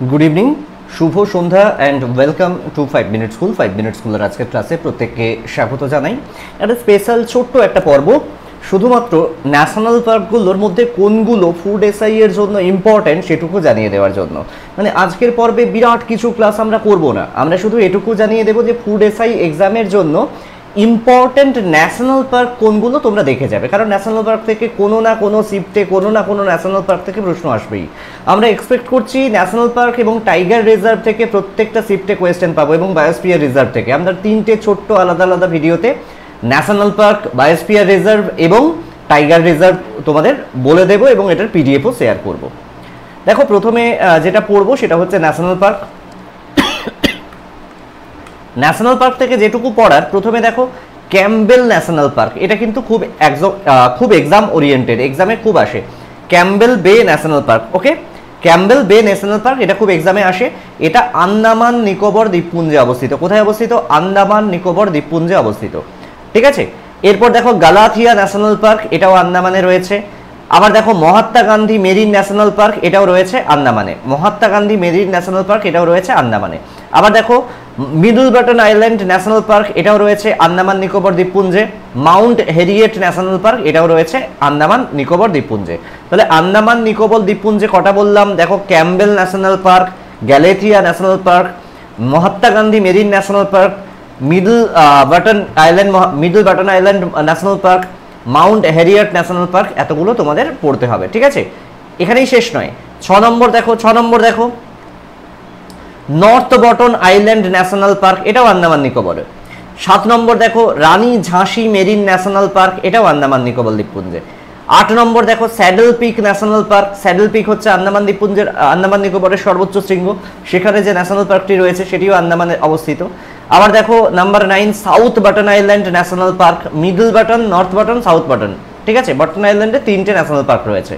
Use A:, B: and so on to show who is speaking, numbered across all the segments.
A: Good evening शुभ सन्ध्या and welcome to 5 minute school 5 minute school आज के क्लासे प्रत्येकके स्वागत जानाई एक स्पेशल छोट्ट एक पर्व शुधुमात्र न्याशनल पार्कगुलोर मध्य कोनगुलो फूड एसआई एर जोन्नो इम्पोर्टेंट सेटुकु जानिये देওয়ার জন্য মানে আজকের পর্বে বিরাট কিছু ক্লাস আমরা করব না আমরা শুধু এটুকু জানিয়ে দেব যে ফুড এসআই এক্সামের জন্য ইম্পর্টেন্ট ন্যাশনাল পার্ক কোনগুলো তোমরা দেখে যাবে কারণ ন্যাশনাল পার্ক থেকে কোনো না কোনো শিফটে কোনো না কোনো ন্যাশনাল পার্ক থেকে প্রশ্ন আসবেই আমরা এক্সপেক্ট করছি ন্যাশনাল পার্ক এবং টাইগার রিজার্ভ থেকে প্রত্যেকটা শিফটে কোয়েশ্চেন পাবো এবং বায়োস্ফিয়ার রিজার্ভ থেকে আমরা তিনটে ছোট্ট আলাদা আলাদা ভিডিওতে ন্যাশনাল পার্ক বায়োস্ফিয়ার রিজার্ভ এবং টাইগার রিজার্ভ তোমাদের বলে দেব এবং এটার পিডিএফও শেয়ার করব দেখো প্রথমে যেটা পড়বো সেটা হচ্ছে ন্যাশনাল পার্ক ন্যাশনাল পার্ক থেকে যেটুকু পড়ার প্রথমে দেখো ক্যাম্বেল ন্যাশনাল পার্ক এটা কিন্তু খুব এক্সাম ওরিয়েন্টেড এক্সামে খুব আসে ক্যাম্বেল বে ন্যাশনাল পার্ক ওকে ক্যাম্বেল বে ন্যাশনাল পার্ক এটা খুব এক্সামে আসে এটা আন্দামান নিকোবর দ্বীপপুঞ্জে অবস্থিত কোথায় অবস্থিত আন্দামান নিকোবর দ্বীপপুঞ্জে অবস্থিত ঠিক আছে এরপর দেখো গালাথিয়া ন্যাশনাল পার্ক এটাও আন্দামানে রয়েছে আবার দেখো Mahatma Gandhi Marine national park এটাও রয়েছে আন্দামানে Mahatma Gandhi Marine national park এটাও রয়েছে আন্দামানে আবার দেখো Middle Button Island national park এটাও রয়েছে আন্দামান নিকোবর দ্বীপপুঞ্জে মাউন্ট হেরিয়েট ন্যাশনাল পার্ক এটাও রয়েছে আন্দামান নিকোবর দ্বীপপুঞ্জে তাহলে আন্দামান নিকোবর দ্বীপপুঞ্জে কটা বললাম দেখো Campbell National Park Galathea National Park Mahatma Gandhi Marine national Park Middle Button Island national Park Mount Harriet National Park এতগুলো তোমাদের পড়তে হবে ঠিক আছে এখানেই শেষ নয় 6 নম্বর দেখো North Button Island national park এটাও আন্দামান নিকোবরে 7 নম্বর দেখো রানী ঝাঁসি মেরিন ন্যাশনাল পার্ক এটাও আন্দামান নিকোবর দ্বীপপুঞ্জে 8 নম্বর দেখো Saddle Peak national park Saddle Peak হচ্ছে আন্দামান দ্বীপপুঞ্জের আন্দামান নিকোবরের সর্বোচ্চ শৃঙ্গ সেখানে যে ন্যাশনাল পার্কটি রয়েছে সেটিও আন্দামানে অবস্থিত আবার দেখো number 9 south button Island national Park Middle button north button south button ঠিক আছে বাটন আইল্যান্ডে 3টে ন্যাশনাল পার্ক রয়েছে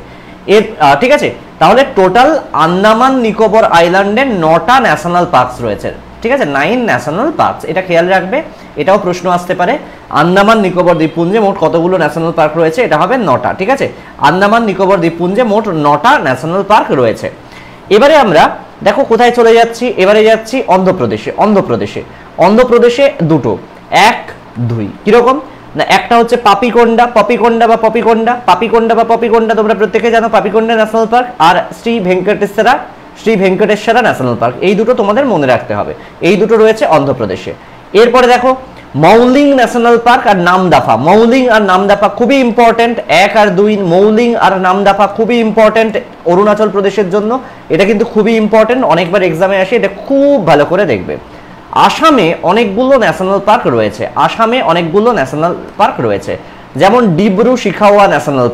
A: এর ঠিক আছে তাহলে টোটাল আন্দামান নিকোবর আইল্যান্ডে 9টা ন্যাশনাল পার্কস রয়েছে ঠিক আছে 9 ন্যাশনাল পার্কস এটা খেয়াল রাখবে এটাও প্রশ্ন আসতে পারে আন্দামান নিকোবর দ্বীপপুঞ্জে মোট কতগুলো ন্যাশনাল পার্ক রয়েছে এটা হবে 9টা ঠিক আছে আন্দামান নিকোবর দ্বীপপুঞ্জে মোট 9টা ন্যাশনাল পার্ক রয়েছে এবারে আমরা দেখো কোথায় চলে যাচ্ছি এবারে যাচ্ছি অন্ধ্রপ্রদেশে দুটো 1 2 কি রকম না একটা হচ্ছে পাপিকোন্ডা তোমরা প্রত্যেককে জানো পাপিকোন্ডা ন্যাশনাল পার্ক আর শ্রী ভেঙ্কটেশ্বরা ন্যাশনাল পার্ক এই দুটো তোমাদের মনে রাখতে হবে এই দুটো রয়েছে অন্ধ্রপ্রদেশে এরপরে দেখো মৌলিং ন্যাশনাল পার্ক আর নামদাফা খুবই ইম্পর্টেন্ট 1 আর 2 মৌলিং আর নামদাফা খুবই ইম্পর্টেন্ট অরুণাচল প্রদেশের জন্য এটা কিন্তু খুবই ইম্পর্টেন্ট অনেকবার এক্সামে আসে এটা খুব ভালো করে দেখবে আসামে অনেকগুলো ন্যাশনাল পার্ক রয়েছে যেমন Dibru Saikhowa National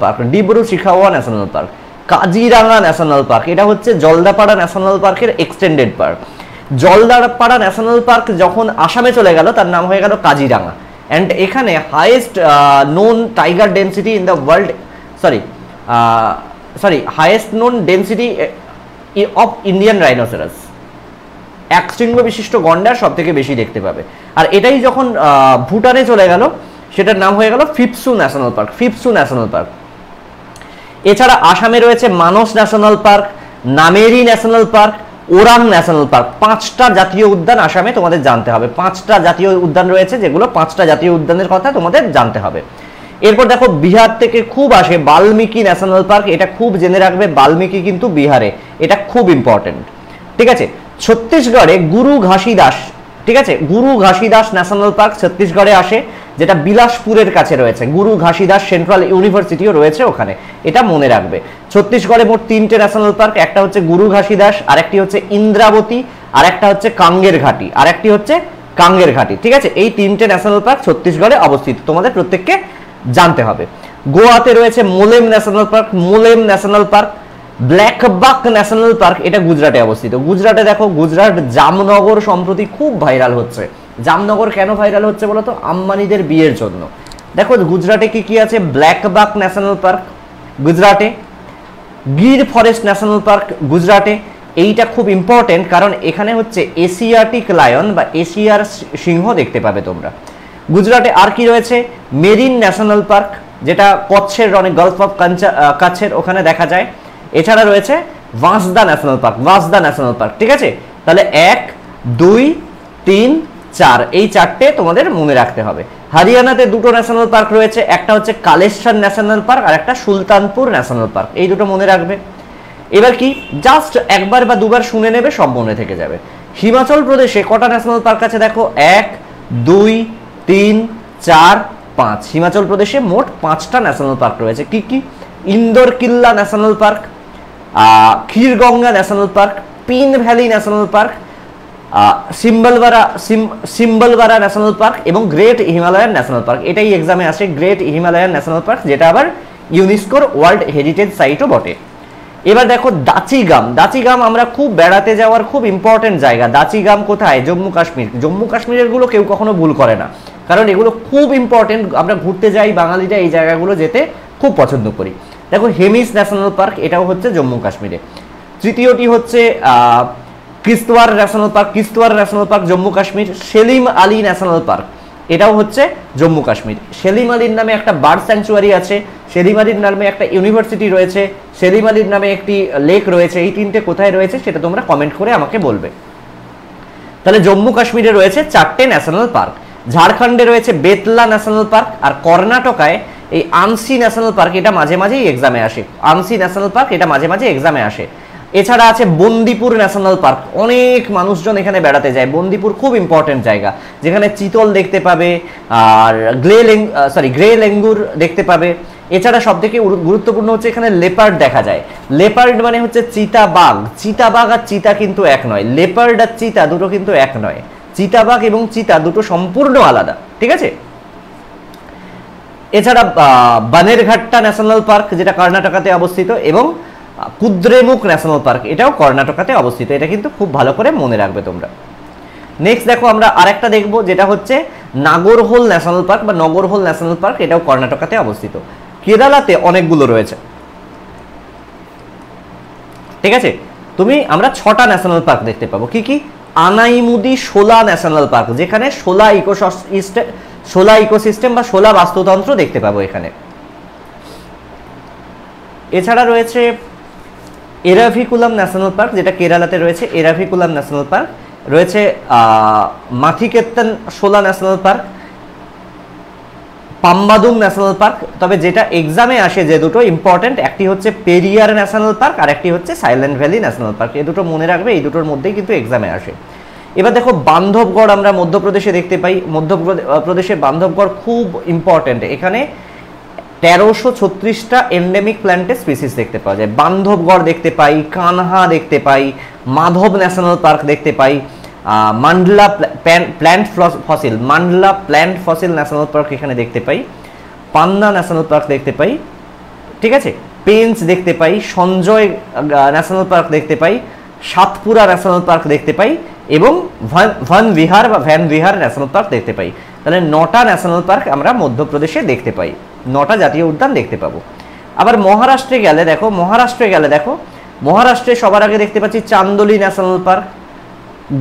A: Park Kaziranga National Park এটা হচ্ছে জলদাপাড়া ন্যাশনাল পার্কের extended park Jaldapara National Park যখন আসামে চলে গেল তার নাম হয়ে গেল কাজিরাঙ্গা এন্ড এখানে highest known tiger density in the world highest known density of Indian rhinoceros এক শৃঙ্গ বিশিষ্ট গন্ডার সব থেকে বেশি দেখতে পাবে আর এটাই যখন ভুটানে চলে গেল সেটার নাম হয়ে গেল ফিপসু ন্যাশনাল পার্ক এছাড়া আসামে রয়েছে Manas National Park Nameri National Park Orang National Park 5টা জাতীয় উদ্যান আসামে তোমাদের জানতে হবে 5টা জাতীয় উদ্যান রয়েছে যেগুলো 5টা জাতীয় উদ্যানের কথা তোমাদের জানতে হবে এরপর দেখো বিহার থেকে খুব আসে বাল্মীকি ন্যাশনাল পার্ক এটা খুব জেনে রাখবে বাল্মীকি কিন্তু বিহারে এটা খুব ইম্পর্টেন্ট ঠিক আছে ছত্তিশগড়ে গুরু ঘাসিদাস ন্যাশনাল পার্ক ছত্তিশগড়ে আসে যেটা বিলাসপুরের কাছে রয়েছে গুরু ঘাসিদাস সেন্ট্রাল ইউনিভার্সিটিও রয়েছে ওখানে এটা মনে রাখবে ছত্তিশগড়ে মোট 3টে ন্যাশনাল পার্ক একটা হচ্ছে গুরু ঘাসিদাস আরেকটি হচ্ছে ইন্দ্রাবতী আর একটা হচ্ছে কাঙ্গের ঘাটি ঠিক আছে এই 3টে ন্যাশনাল পার্ক ছত্তিশগড়ে অবস্থিত তোমাদের প্রত্যেককে জানতে হবে গোয়াতে রয়েছে Molem national park blackbuck national Park এটা গুজরাটে অবস্থিত গুজরাটে দেখো গুজরাট জামনগর সম্প্রতি খুব ভাইরাল হচ্ছে জামনগর কেন ভাইরাল হচ্ছে বলো তো আম্বানিদের বিয়ের জন্য দেখো গুজরাটে কি আছে ব্ল্যাকবাক ন্যাশনাল পার্ক গুজরাটে গির ফরেস্ট ন্যাশনাল পার্ক গুজরাটে এইটা খুব ইম্পর্টেন্ট কারণ এখানে হচ্ছে এশিয়াটিক লায়ন বা এশিয়ার সিংহ দেখতে পাবে তোমরা গুজরাটে আর কি রয়েছে মেরিন ন্যাশনাল পার্ক যেটা কচ্ছের অনেক গলফ অফ কাছের ওখানে দেখা যায় এছাড়া রয়েছে ভাঁসদা ন্যাশনাল পার্ক, ভাঁসদা ন্যাশনাল পার্ক, ঠিক আছে। তাহলে 1 2 3 4 এই চারটে তোমাদের মনে রাখতে হবে। হরিয়ানাতে দুটো ন্যাশনাল পার্ক রয়েছে, একটা হচ্ছে কালেশ্বর ন্যাশনাল পার্ক আর একটা সুলতানপুর ন্যাশনাল পার্ক, এই দুটো মনে রাখবে। এবার কি জাস্ট একবার বা দুবার শুনে নেবে, সব মনে থেকে যাবে। হিমাচল প্রদেশে কটা ন্যাশনাল পার্ক আছে দেখো, 1 2 3 4 5, হিমাচল প্রদেশে মোট 5টা ন্যাশনাল পার্ক রয়েছে। কি কি? Inderkilla National Park, Khirganga National Park, Pin Valley National Park, Simbalbara National Park এবং গ্রেট হিমালয়ান ন্যাশনাল পার্ক। এটাই এক্সামে আসে, গ্রেট হিমালয়ান ন্যাশনাল পার্ক, যেটা আবার ইউনেস্কোর ওয়ার্ল্ড হেরিটেজ সাইটও বটে। এবার দেখো দাচিগাম, দাচিগাম আমরা খুব বেড়াতে যাওয়ার খুব ইম্পর্টেন্ট জায়গা। দাচিগাম কোথায়? জম্মু কাশ্মীর। জম্মু কাশ্মীরের গুলো কেউ কখনো ভুল করে না, কারণ এগুলো খুব ইম্পর্টেন্ট। আমরা ঘুরতে যাই, বাঙালিরা এই জায়গাগুলো যেতে খুব পছন্দ করি। দেখো হেমিস ন্যাশনাল পার্ক, এটাও হচ্ছে জম্মু কাশ্মীরে। তৃতীয়টি হচ্ছে Kishtwar national park, Kishtwar national park Jammu Kashmir. Salim Ali national park, এটাও হচ্ছে জম্মু কাশ্মীর। সেলিম আলীর নামে একটা বার্ড স্যাংচুয়ারি আছে, সেলিম আলীর নামে একটা ইউনিভার্সিটি রয়েছে, সেলিম আলীর নামে একটি লেক রয়েছে। এই তিনটে কোথায় রয়েছে সেটা তোমরা কমেন্ট করে আমাকে বলবে। তাহলে জম্মু কাশ্মীরে রয়েছে 4টে ন্যাশনাল পার্ক, ঝাড়খণ্ডে রয়েছে বেতলা ন্যাশনাল পার্ক, আর কর্ণাটকায় এই আনসি ন্যাশনাল পার্ক, এটা মাঝে মাঝেই এক্সামে আসে। আনসি ন্যাশনাল পার্ক এটা মাঝে মাঝে এক্সামে আসে। এছাড়া আছে বন্দিপুর ন্যাশনাল পার্ক, অনেক মানুষজন এখানে বেড়াতে যায়। বন্দিপুর খুব ইম্পর্টেন্ট জায়গা, যেখানে চিতল দেখতে পাবে আর গ্রে লেঙ্গুর দেখতে পাবে। এছাড়া সব থেকে গুরুত্বপূর্ণ হচ্ছে এখানে লেপার্ড দেখা যায়। লেপার্ড মানে হচ্ছে চিতাবাঘ। চিতাবাঘ আর চিতা কিন্তু এক নয়, লেপার্ড আর চিতা দুটো কিন্তু এক নয়। চিতাবাঘ এবং চিতা দুটো সম্পূর্ণ আলাদা, ঠিক আছে। এছাড়া বানেরঘাট্টা ন্যাশনাল পার্ক, যেটা কর্ণাটকাতে অবস্থিত, এবং কুদ্রেমুখ ন্যাশনাল পার্ক, এটাও কর্ণাটকাতে অবস্থিত। এটা কিন্তু খুব ভালো করে মনে রাখবে তোমরা। নেক্সট দেখো আমরা আরেকটা দেখবো, যেটা হচ্ছে নাগরহোল ন্যাশনাল পার্ক বা নগরহোল ন্যাশনাল পার্ক, এটাও কর্ণাটকাতে অবস্থিত। কেরালাতে অনেকগুলো রয়েছে, ঠিক আছে। আমরা 6টা ন্যাশনাল পার্ক দেখতে পাবো। কি কি? আনাইমুদি শোলা ন্যাশনাল পার্ক, যেখানে শোলা ইকোসিস্টেম বা শোলা বাস্তুতন্ত্র দেখতে পাবো এখানে। এছাড়া রয়েছে এরাভিকুলাম ন্যাশনাল পার্ক, যেটা কেরালাতে রয়েছে, এরাভিকুলাম ন্যাশনাল পার্ক রয়েছে। মাথিকেত্তন শোলা ন্যাশনাল পার্ক, পাম্বাদুং ন্যাশনাল পার্ক। তবে যেটা এক্সামে আসে যে দুটো ইম্পর্টেন্ট, একটি হচ্ছে পেরিয়ার ন্যাশনাল পার্ক আর একটি হচ্ছে সাইলেন্ট ভ্যালি ন্যাশনাল পার্ক। এই দুটো মনে রাখবে, এই দুটোর মধ্যেই কিন্তু এক্সামে আসে। এবার দেখো বান্ধবগড় আমরা মধ্যপ্রদেশে দেখতে পাই। মধ্যপ্রদেশে বান্ধবগড় খুব ইম্পর্টেন্ট। এখানে 1336টা এন্ডেমিক প্ল্যান্টের স্পিসিস দেখতে পাওয়া যায়। বান্ধবগড় দেখতে পাই, কানহা দেখতে পাই, মাধব ন্যাশনাল পার্ক দেখতে পাই, মান্ডলা প্ল্যান্ট ফসিল ন্যাশনাল পার্ক এখানে দেখতে পাই, পান্না ন্যাশনাল পার্ক দেখতে পাই, ঠিক আছে। পেঞ্চ দেখতে পাই, সঞ্জয় ন্যাশনাল পার্ক দেখতে পাই, সাতপুরা ন্যাশনাল পার্ক দেখতে পাই এবং ভ্যান বিহার ন্যাশনাল পার্ক দেখতে পাই। তাহলে 9টা ন্যাশনাল পার্ক আমরা মধ্যপ্রদেশে দেখতে পাই, 9টা জাতীয় উদ্যান দেখতে পাবো। আবার মহারাষ্ট্রে গেলে দেখো, মহারাষ্ট্রে সবার আগে দেখতে পাচ্ছি Chandoli National Park,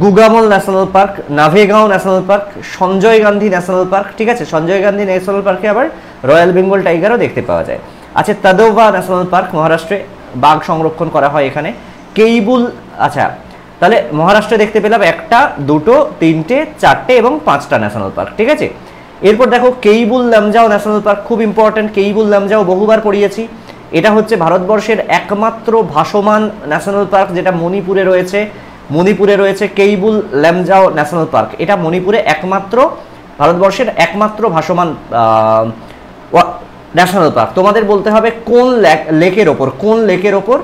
A: Gugamal National Park, Navegaon National Park, Sanjay Gandhi National Park, ঠিক আছে। সঞ্জয় গান্ধী ন্যাশনাল পার্কে আবার রয়্যাল বেঙ্গল টাইগারও দেখতে পাওয়া যায়। আচ্ছা, তাদোভা ন্যাশনাল পার্ক, মহারাষ্ট্রে বাঘ সংরক্ষণ করা হয় এখানে। কেইবুল, আচ্ছা তাহলে মহারাষ্ট্রে দেখতে পেলাম 1টা 2টো 3টে 4টে এবং 5টা ন্যাশনাল পার্ক, ঠিক আছে। এরপর দেখো কেইবুল লামজাও ন্যাশনাল পার্ক, খুব ইম্পর্টেন্ট। কেইবুল লামজাও বহুবার পড়িয়েছি। এটা হচ্ছে ভারতবর্ষের একমাত্র ভাসমান ন্যাশনাল পার্ক, যেটা মণিপুরে রয়েছে কেইবুল লামজাও ন্যাশনাল পার্ক। এটা মণিপুরে ভারতবর্ষের একমাত্র ভাসমান ন্যাশনাল পার্ক। তোমাদের বলতে হবে কোন লেকের ওপর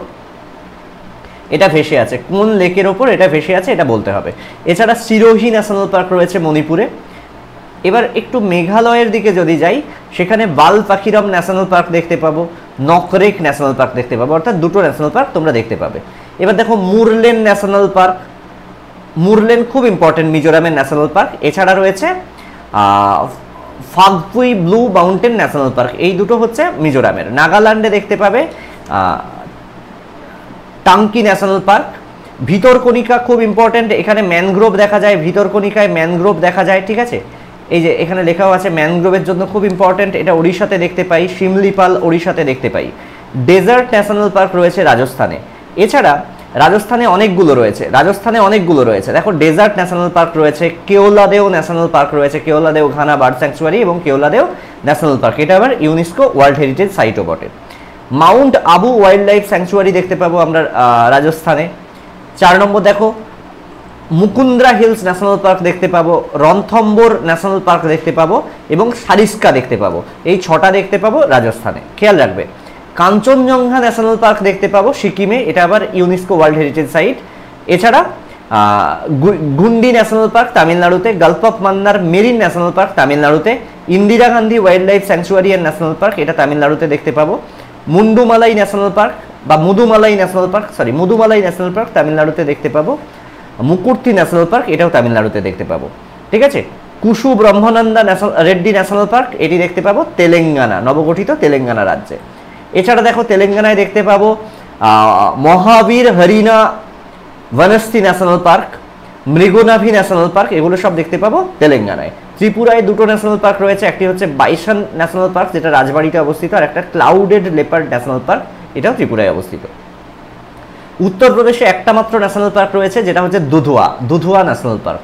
A: এটা ভেসে আছে, কোন লেকের ওপর এটা ভেসে আছে এটা বলতে হবে। এছাড়া সিরোহি ন্যাশনাল পার্ক রয়েছে মণিপুরে। এবার একটু মেঘালয়ের দিকে যদি যাই, সেখানে বালপাখিরাম ন্যাশনাল পার্ক দেখতে পাবো, নকরেক ন্যাশনাল পার্ক দেখতে পাবো, অর্থাৎ 2টো ন্যাশনাল পার্ক তোমরা দেখতে পাবে। এবার দেখো মুরলেন ন্যাশনাল পার্ক, মুরলেন খুব ইম্পর্টেন্ট, মিজোরামের ন্যাশনাল পার্ক। এছাড়া রয়েছে ফাগপুই ব্লু মাউন্টেন ন্যাশনাল পার্ক, এই দুটো হচ্ছে মিজোরামের। নাগাল্যান্ডে দেখতে পাবে টাঙ্কি ন্যাশনাল পার্ক। ভিতরকণিকা খুব ইম্পর্টেন্ট, এখানে ম্যানগ্রোভ দেখা যায়, ভিতরকণিকায় ম্যানগ্রোভ দেখা যায়, ঠিক আছে। এই যে এখানে লেখাও আছে ম্যানগ্রোভের জন্য খুব ইম্পর্টেন্ট, এটা ওড়িশাতে দেখতে পাই, শিমলিপাল ওড়িশাতে দেখতে পাই। ডেজার্ট ন্যাশনাল পার্ক রয়েছে রাজস্থানে। এছাড়া রাজস্থানে অনেকগুলো রয়েছে, দেখো ডেজার্ট ন্যাশনাল পার্ক রয়েছে, কেওলাদেও ন্যাশনাল পার্ক রয়েছে, কেওলাদেও ঘানা বার্ড স্যাংচুয়ারি এবং কেওলাদেও ন্যাশনাল পার্ক, এটা আবার ইউনেস্কো ওয়ার্ল্ড হেরিটেজ সাইটও বটে। Mount Abu wild life sanctuary দেখতে পাবো আমরা রাজস্থানে। 4 নম্বর দেখো মুকুন্দ্রা হিলস ন্যাশনাল পার্ক দেখতে পাবো, রণথম্বোর ন্যাশনাল পার্ক দেখতে পাবো এবং সারিস্কা দেখতে পাবো। এই 6টা দেখতে পাবো রাজস্থানে, খেয়াল রাখবে। কাঞ্চনজঙ্ঘা ন্যাশনাল পার্ক দেখতে পাবো সিকিমে, এটা আবার ইউনেস্কো ওয়ার্ল্ড হেরিটেজ সাইট। এছাড়া গুন্ডি ন্যাশনাল পার্ক তামিলনাড়ুতে, Gulf of Mannar Marine national Park তামিলনাড়ুতে, Indira Gandhi wildlife sanctuary and National Park, এটা তামিলনাড়ুতে দেখতে পাবো। মুদুমালাই ন্যাশনাল পার্ক তামিলনাড়ুতে দেখতে পাবো। মুকুর্তি ন্যাশনাল পার্ক, এটাও তামিলনাড়ুতে দেখতে পাবো, ঠিক আছে। কুশু ব্রহ্মানন্দা রেড্ডি ন্যাশনাল পার্ক, এটি দেখতে পাবো তেলেঙ্গানা, নবগঠিত তেলেঙ্গানা রাজ্যে। এছাড়া দেখো তেলেঙ্গানায় দেখতে পাবো Mahavir Harina Vanasthali National Park, Mrugavani National Park, এগুলো সব দেখতে পাবো তেলেঙ্গানায়। ত্রিপুরায় 2টো ন্যাশনাল পার্ক রয়েছে, একটি হচ্ছে বাইসন ন্যাশনাল পার্ক যেটা রাজবাড়িতে অবস্থিত, আর একটা ক্লাউডেড লেপার্ড ন্যাশনাল পার্ক, এটাও ত্রিপুরায় অবস্থিত। উত্তরপ্রদেশে একটা মাত্র ন্যাশনাল পার্ক রয়েছে, যেটা হচ্ছে Dudhwa National Park.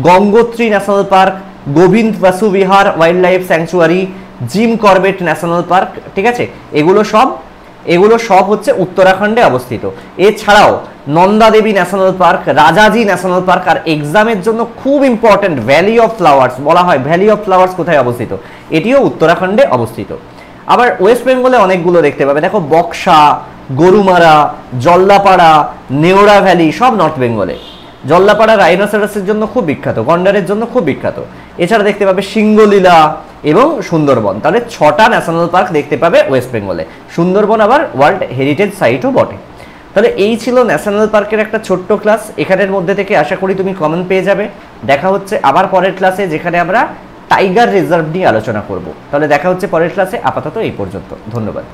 A: Gangotri National Park, Govind Pashu Vihar wildlife sanctuary, Jim Corbett National Park, ঠিক আছে। এগুলো সব হচ্ছে উত্তরাখণ্ডে অবস্থিত। এছাড়াও Nanda Devi National Park, Rajaji National Park, আর এক্সামের জন্য খুব ইম্পর্টেন্ট ভ্যালি অফ ফ্লাওয়ার্স বলা হয়। ভ্যালি অফ ফ্লাওয়ার্স কোথায় অবস্থিত? এটিও উত্তরাখণ্ডে অবস্থিত। আবার ওয়েস্ট বেঙ্গলে অনেকগুলো দেখতে পাবে, দেখো বক্সা, গরুমারা, জল্লাপাড়া, নেওড়া ভ্যালি, সব নর্থ বেঙ্গলে। জল্লাপাড়া রাইনোসেরাসের জন্য খুব বিখ্যাত, গন্ডারের জন্য খুব বিখ্যাত। এছাড়া দেখতে পাবে সিংহলীলা এবং সুন্দরবন। তাহলে 6টা ন্যাশনাল পার্ক দেখতে পাবে ওয়েস্ট বেঙ্গলে। সুন্দরবন আবার ওয়ার্ল্ড হেরিটেজ সাইটও বটে। তাহলে এই ছিল ন্যাশনাল পার্কের একটা ছোট্ট ক্লাস। এখানের মধ্যে থেকে আশা করি তুমি কমন পেয়ে যাবে। দেখা হচ্ছে আবার পরের ক্লাসে, যেখানে আমরা টাইগার রিজার্ভ নিয়ে আলোচনা করব। তাহলে দেখা হচ্ছে পরের ক্লাসে। আপাতত এই পর্যন্ত, ধন্যবাদ।